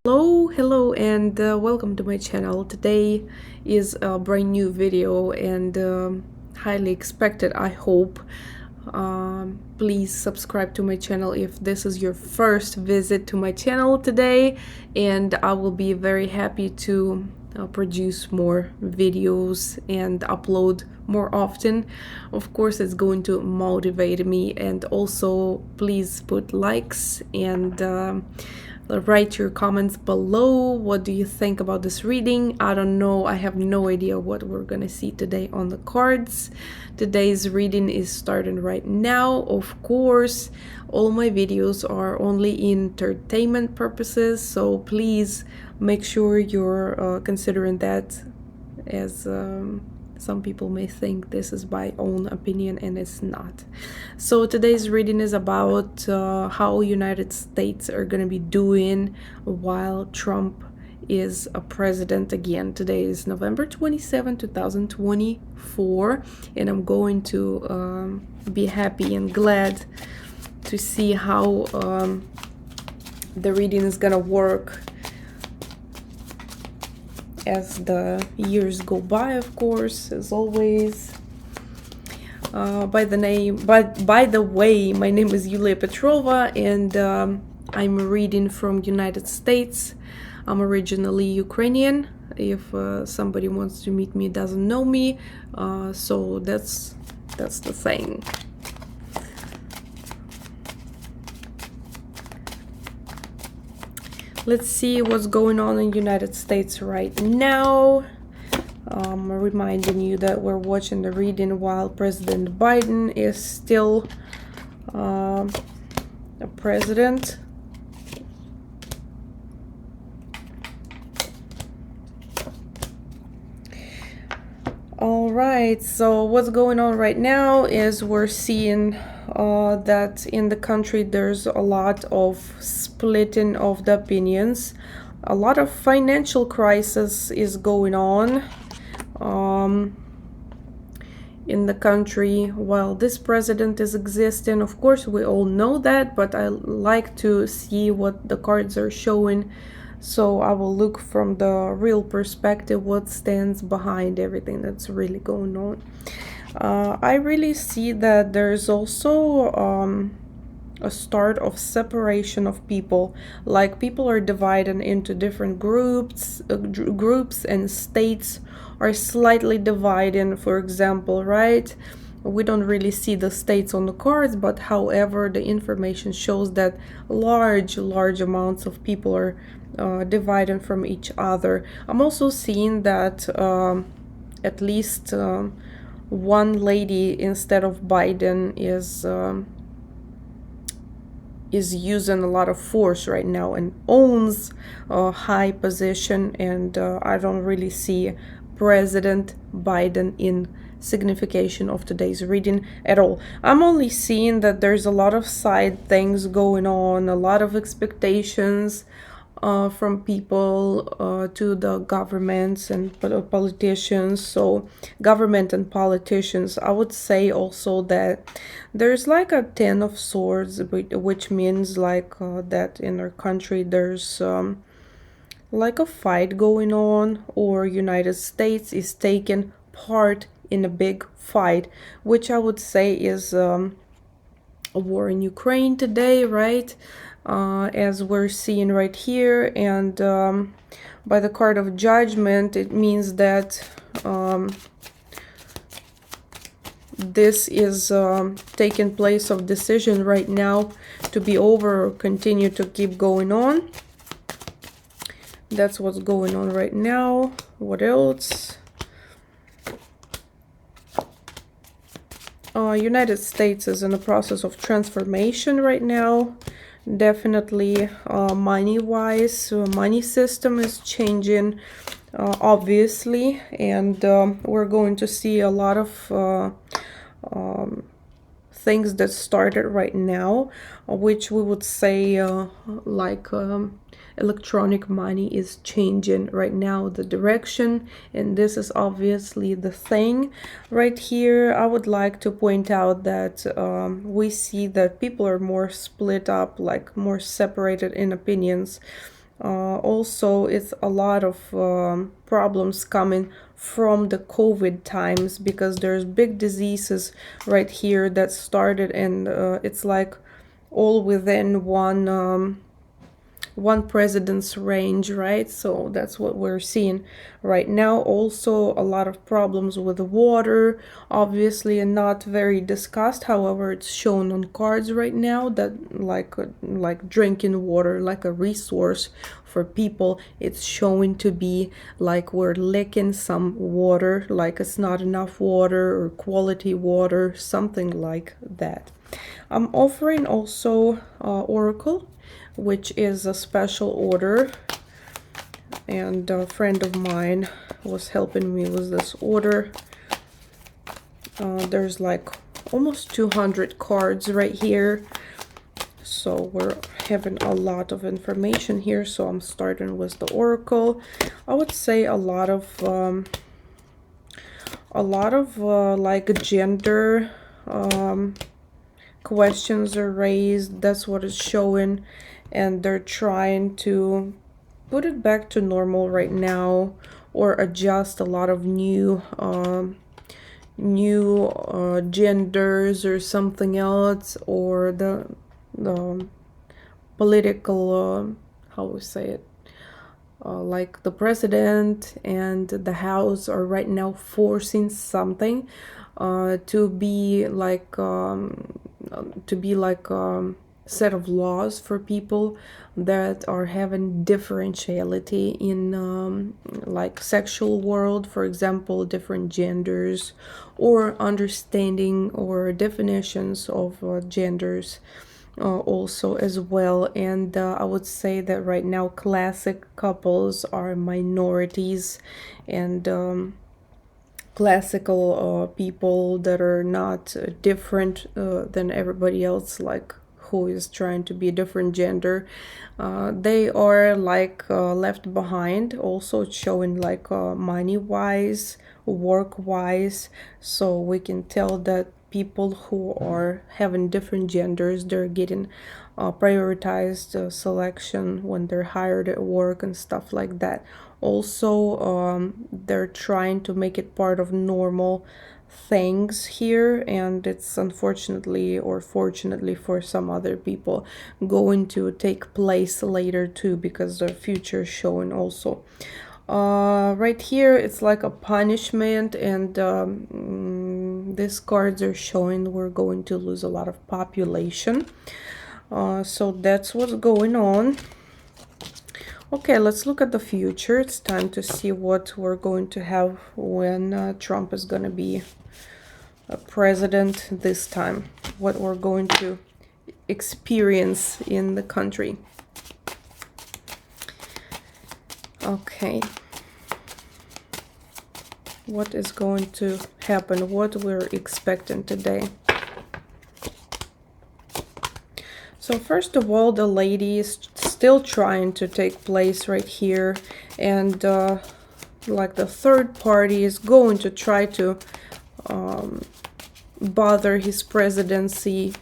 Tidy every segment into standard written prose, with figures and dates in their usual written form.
Hello, and welcome to my channel. Today is a brand new video and highly expected, I hope. Please subscribe to my channel if this is your first visit to my channel today, and I will be very happy to produce more videos and upload more often. Of course, it's going to motivate me, and also please put likes and write your comments below. What do you think about this reading? I don't know. I have no idea what we're gonna see today on the cards. Today's reading is starting right now. Of course, all my videos are only entertainment purposes, so please make sure you're considering that, as some people may think this is my own opinion, and it's not. So today's reading is about how United States are going to be doing while Trump is a president again. Today is November 27, 2024, and I'm going to be happy and glad to see how the reading is gonna work as the years go by, of course, as always. By the way, my name is Yulia Petrova, and I'm reading from United States. I'm originally Ukrainian, if somebody wants to meet me, doesn't know me, so that's the thing. Let's see what's going on in the United States right now. Reminding you that we're watching the reading while President Biden is still a president. All right, so what's going on right now is we're seeing that in the country there's a lot of splitting of the opinions. A lot of financial crisis is going on in the country while this president is existing. Of course, we all know that, but I like to see what the cards are showing, so I will look from the real perspective what stands behind everything that's really going on. I really see that there's also a start of separation of people, like people are divided into different groups and states are slightly divided. For example, right, we don't really see the states on the cards, but however the information shows that large amounts of people are divided from each other. I'm also seeing that at least one lady instead of Biden is using a lot of force right now and owns a high position, and I don't really see President Biden in signification of today's reading at all. I'm only seeing that there's a lot of side things going on, a lot of expectations from people to the governments and politicians. So government and politicians, I would say also that there's like a 10 of swords, which means like that in our country there's like a fight going on, or United States is taking part in a big fight, which I would say is a war in Ukraine today, right? As we're seeing right here, and by the card of judgment, it means that this is taking place of decision right now to be over or continue to keep going on. That's what's going on right now. What else? United States is in the process of transformation right now. Definitely money-wise, money system is changing, obviously, and we're going to see a lot of things that started right now, which we would say like electronic money is changing right now the direction, and this is obviously the thing right here. I would like to point out that we see that people are more split up, like more separated in opinions. Also, it's a lot of problems coming from the COVID times, because there's big diseases right here that started, and it's like all within one president's range, right? So that's what we're seeing right now. Also, a lot of problems with the water, obviously, and not very discussed. However, it's shown on cards right now that like drinking water, like a resource for people, it's showing to be like we're licking some water, like it's not enough water or quality water, something like that. I'm offering also Oracle, which is a special order, and a friend of mine was helping me with this order. There's like almost 200 cards right here, so we're having a lot of information here. So I'm starting with the Oracle. I would say a lot of like gender questions are raised. That's what it's showing, and they're trying to put it back to normal right now, or adjust a lot of new genders or something else, or the political how we say it, like the president and the house are right now forcing something to be like set of laws for people that are having differentiality in like sexual world, for example, different genders, or understanding or definitions of genders also as well. And I would say that right now classic couples are minorities, and classical people that are not different than everybody else, like who is trying to be a different gender, they are like left behind. Also, it's showing like money wise, work wise, so we can tell that people who are having different genders, they're getting prioritized selection when they're hired at work and stuff like that. Also, they're trying to make it part of normal things here, and it's unfortunately or fortunately for some other people going to take place later too, because the future is showing also. Right here it's like a punishment, and these cards are showing we're going to lose a lot of population. So that's what's going on. Okay, let's look at the future. It's time to see what we're going to have when Trump is going to be a president this time. What we're going to experience in the country. Okay. What is going to happen? What we're expecting today. So first of all, the lady is still trying to take place right here, and like the third party is going to try to bother his presidency,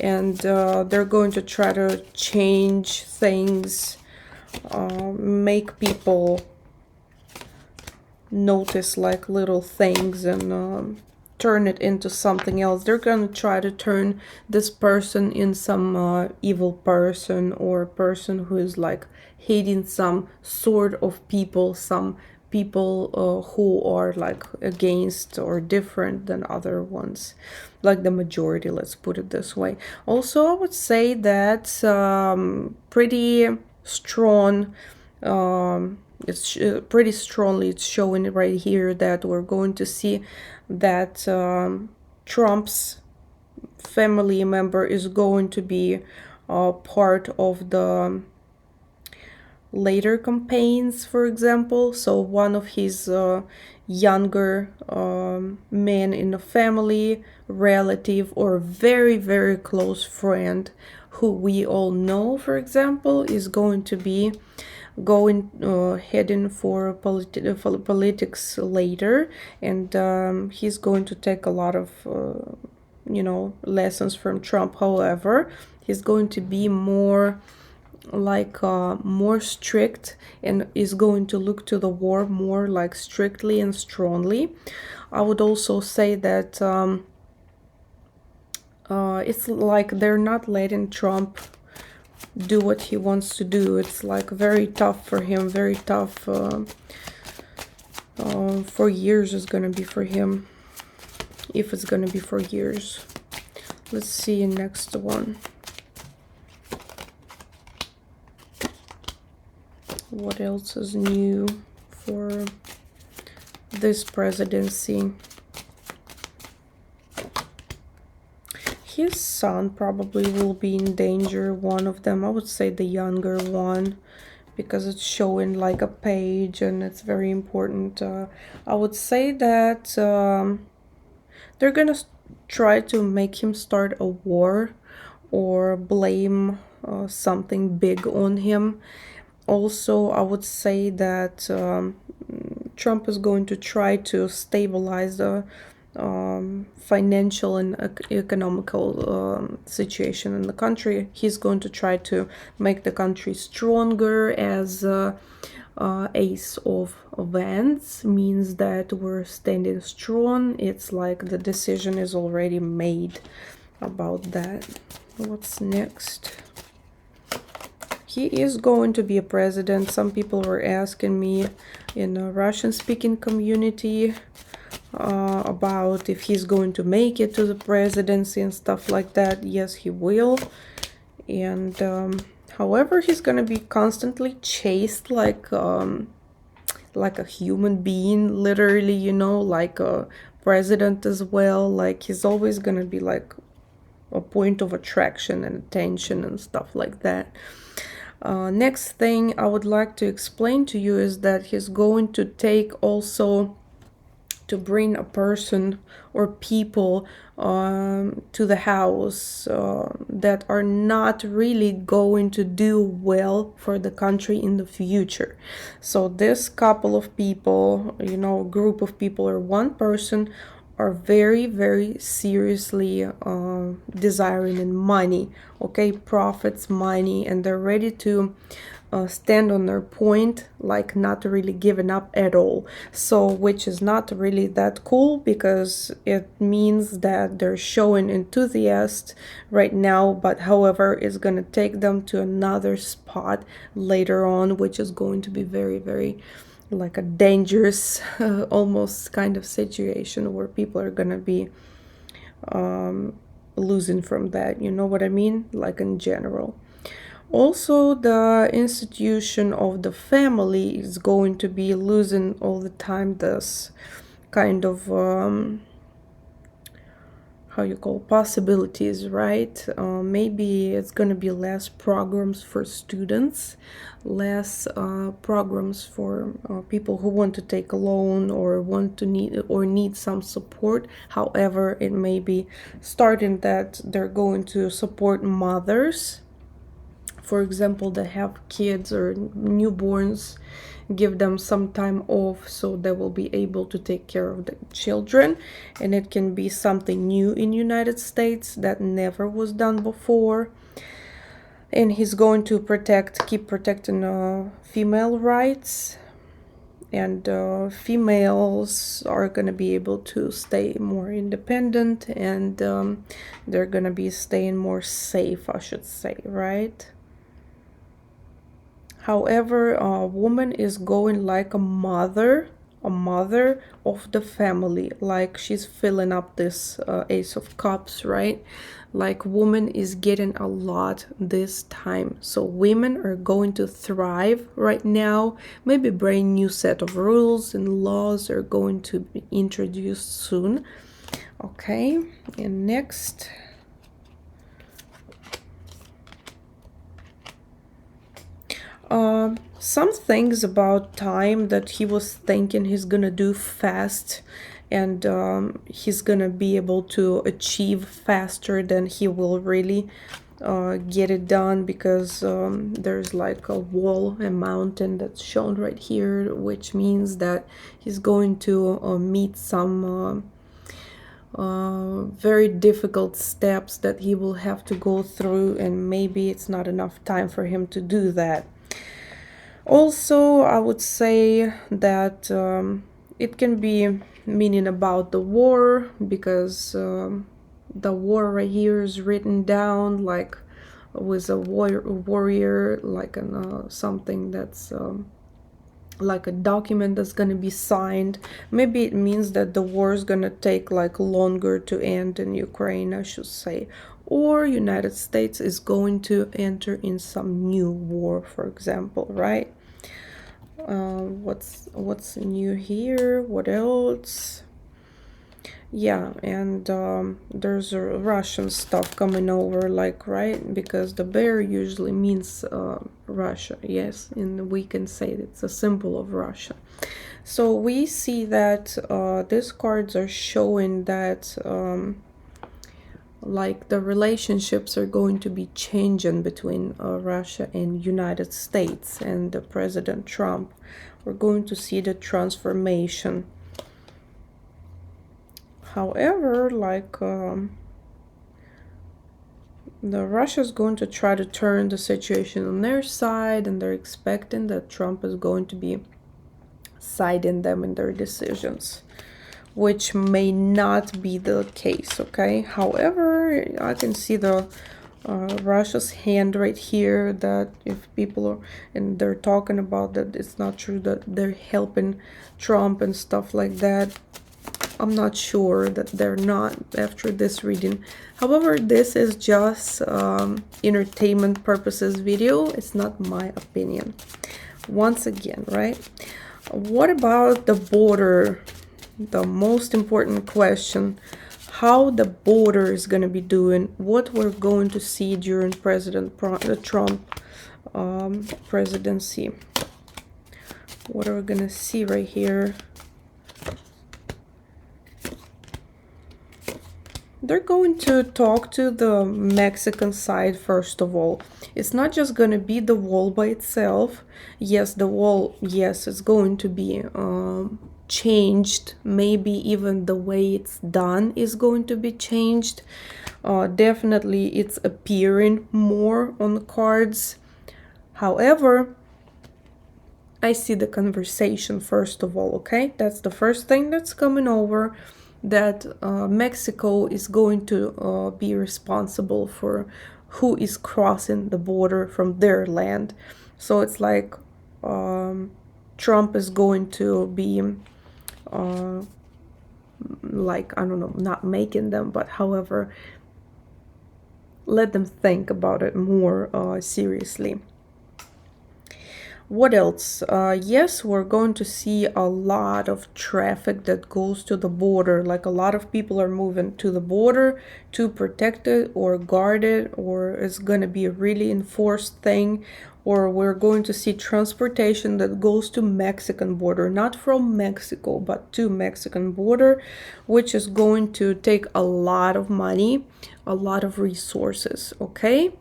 and they're going to try to change things, make people notice like little things, and turn it into something else. They're gonna try to turn this person in some evil person, or a person who is like hating some sort of people, some people who are like against or different than other ones, like the majority, let's put it this way. Also, I would say that pretty strong, it's pretty strongly it's showing right here that we're going to see that Trump's family member is going to be part of the later campaigns, for example. So one of his younger men in the family, relative, or very, very close friend who we all know, for example, is going to be heading for politics later, and he's going to take a lot of lessons from Trump. However, he's going to be more like more strict, and is going to look to the war more like strictly and strongly. I would also say that it's like they're not letting Trump do what he wants to do. It's like very tough for him, very tough. For years is gonna be for him, if it's gonna be for years. Let's see next one. What else is new for this presidency? His son probably will be in danger, one of them. I would say the younger one, because it's showing like a page and it's very important. I would say that they're gonna try to make him start a war or blame something big on him. Also, I would say that Trump is going to try to stabilize the financial and economical situation in the country. He's going to try to make the country stronger, as Ace of Wands means that we're standing strong. It's like the decision is already made about that. What's next? He is going to be a president. Some people were asking me in a Russian-speaking community about if he's going to make it to the presidency and stuff like that. Yes, he will. And however, he's going to be constantly chased like a human being, literally, you know, like a president as well. Like he's always going to be like a point of attraction and attention and stuff like that. Next thing I would like to explain to you is that he's going to take also to bring a person or people to the house that are not really going to do well for the country in the future. So this couple of people, you know, group of people or one person are very, very seriously desiring in money, okay, profits, money, and they're ready to stand on their point, like not really giving up at all. So which is not really that cool, because it means that they're showing enthusiast right now, but however it's going to take them to another spot later on, which is going to be very, very like a dangerous almost kind of situation where people are gonna be losing from that, you know what I mean, like in general. Also, the institution of the family is going to be losing all the time this kind of how you call possibilities, right? Maybe it's going to be less programs for students, less programs for people who want to take a loan or want to need some support. However, it may be starting that they're going to support mothers, for example, that have kids or newborns, give them some time off so they will be able to take care of the children. And it can be something new in United States that never was done before. And he's going to keep protecting female rights, and females are going to be able to stay more independent, and they're going to be staying more safe, I should say, right? However, a woman is going like a mother of the family, like she's filling up this Ace of Cups, right? Like woman is getting a lot this time. So women are going to thrive right now. Maybe a brand new set of rules and laws are going to be introduced soon. Okay, and next. Some things about time that he was thinking he's gonna do fast, and he's gonna be able to achieve faster than he will really get it done, because there's like a wall, a mountain that's shown right here, which means that he's going to meet some very difficult steps that he will have to go through, and maybe it's not enough time for him to do that. Also, I would say that it can be meaning about the war, because the war right here is written down like with a warrior, like an, something that's like a document that's going to be signed. Maybe it means that the war is going to take like longer to end in Ukraine, I should say, or United States is going to enter in some new war, for example, right? What's new here? What else? Yeah, and there's Russian stuff coming over, like, right? Because the bear usually means Russia, yes, and we can say it's a symbol of Russia. So we see that these cards are showing that like the relationships are going to be changing between Russia and United States and President Trump. We're going to see the transformation. However, like the Russia's going to try to turn the situation on their side, and they're expecting that Trump is going to be siding them in their decisions, which may not be the case, okay? However, I can see the Russia's hand right here, that if people are, and they're talking about that it's not true that they're helping Trump and stuff like that. I'm not sure that they're not after this reading. However, this is just entertainment purposes video. It's not my opinion. Once again, right? What about the border? The most important question, how the border is going to be doing, what we're going to see during President Trump presidency. What are we going to see right here? They're going to talk to the Mexican side first of all. It's not just going to be the wall by itself. Yes, the wall, yes, it's going to be changed. Maybe even the way it's done is going to be changed. Definitely it's appearing more on the cards. However, I see the conversation first of all, okay? That's the first thing that's coming over, that Mexico is going to be responsible for who is crossing the border from their land. So it's like Trump is going to be like, I don't know, not making them, but however, let them think about it more seriously. What else? Yes, we're going to see a lot of traffic that goes to the border. Like a lot of people are moving to the border to protect it or guard it, or it's going to be a really enforced thing. Or we're going to see transportation that goes to Mexican border, not from Mexico, but to Mexican border, which is going to take a lot of money, a lot of resources, okay?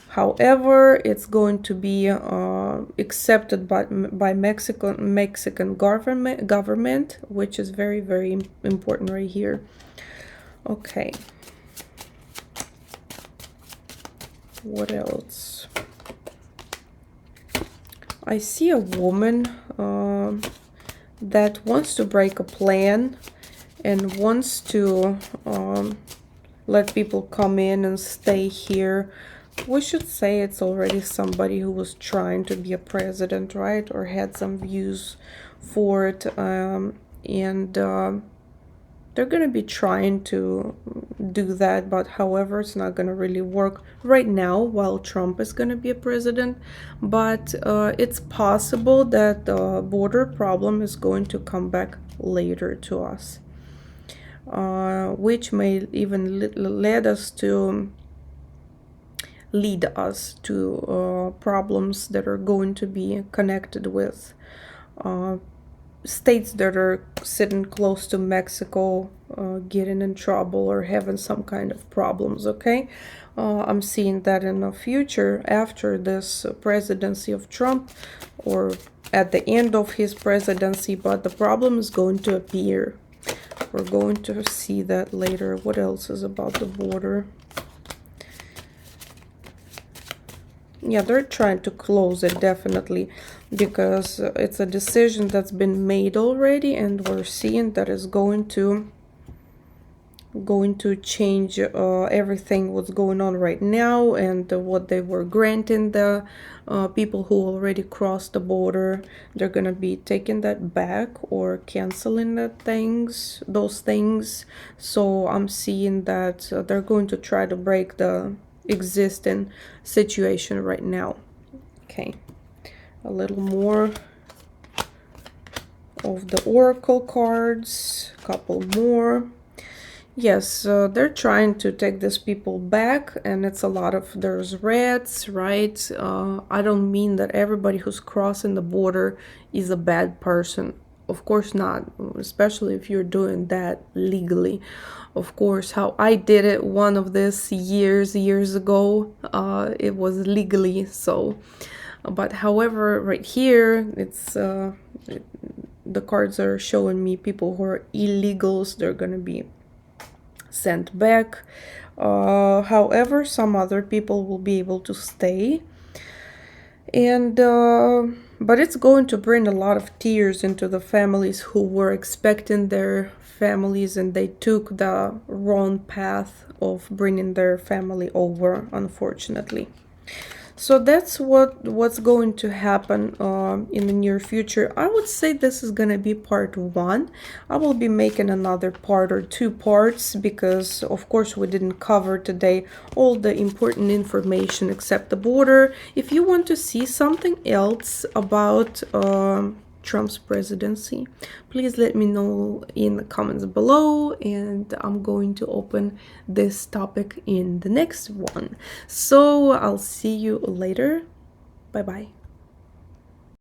However, it's going to be accepted by Mexican government, which is very, very important right here. Okay. What else? I see a woman that wants to break a plan and wants to let people come in and stay here. We should say it's already somebody who was trying to be a president, right? Or had some views for it. And they're going to be trying to do that. But however, it's not going to really work right now while Trump is going to be a president. But it's possible that the border problem is going to come back later to us. Which may even lead us to problems that are going to be connected with states that are sitting close to Mexico getting in trouble or having some kind of problems, okay? I'm seeing that in the future after this presidency of Trump, or at the end of his presidency, but the problem is going to appear, We're going to see that later. What else is about the border? Yeah, they're trying to close it, definitely, because it's a decision that's been made already, and we're seeing that it's going to change everything what's going on right now, and what they were granting the people who already crossed the border. They're gonna be taking that back or canceling those things. So I'm seeing that they're going to try to break the existing situation right now. Okay, a little more of the oracle cards, a couple more. Yes, they're trying to take these people back, and it's a lot of, there's reds, right? I don't mean that everybody who's crossing the border is a bad person. Of course not, especially if you're doing that legally. Of course, how I did it, one of this years ago, it was legally, so. But however, right here, it's the cards are showing me people who are illegals. They're gonna be sent back. However, some other people will be able to stay, and but it's going to bring a lot of tears into the families who were expecting their families, and they took the wrong path of bringing their family over, unfortunately. So that's what's going to happen in the near future. I would say this is gonna be part 1. I will be making another part or 2 parts, because of course we didn't cover today all the important information except the border. If you want to see something else about Trump's presidency, please let me know in the comments below, and I'm going to open this topic in the next one. So I'll see you later. Bye bye.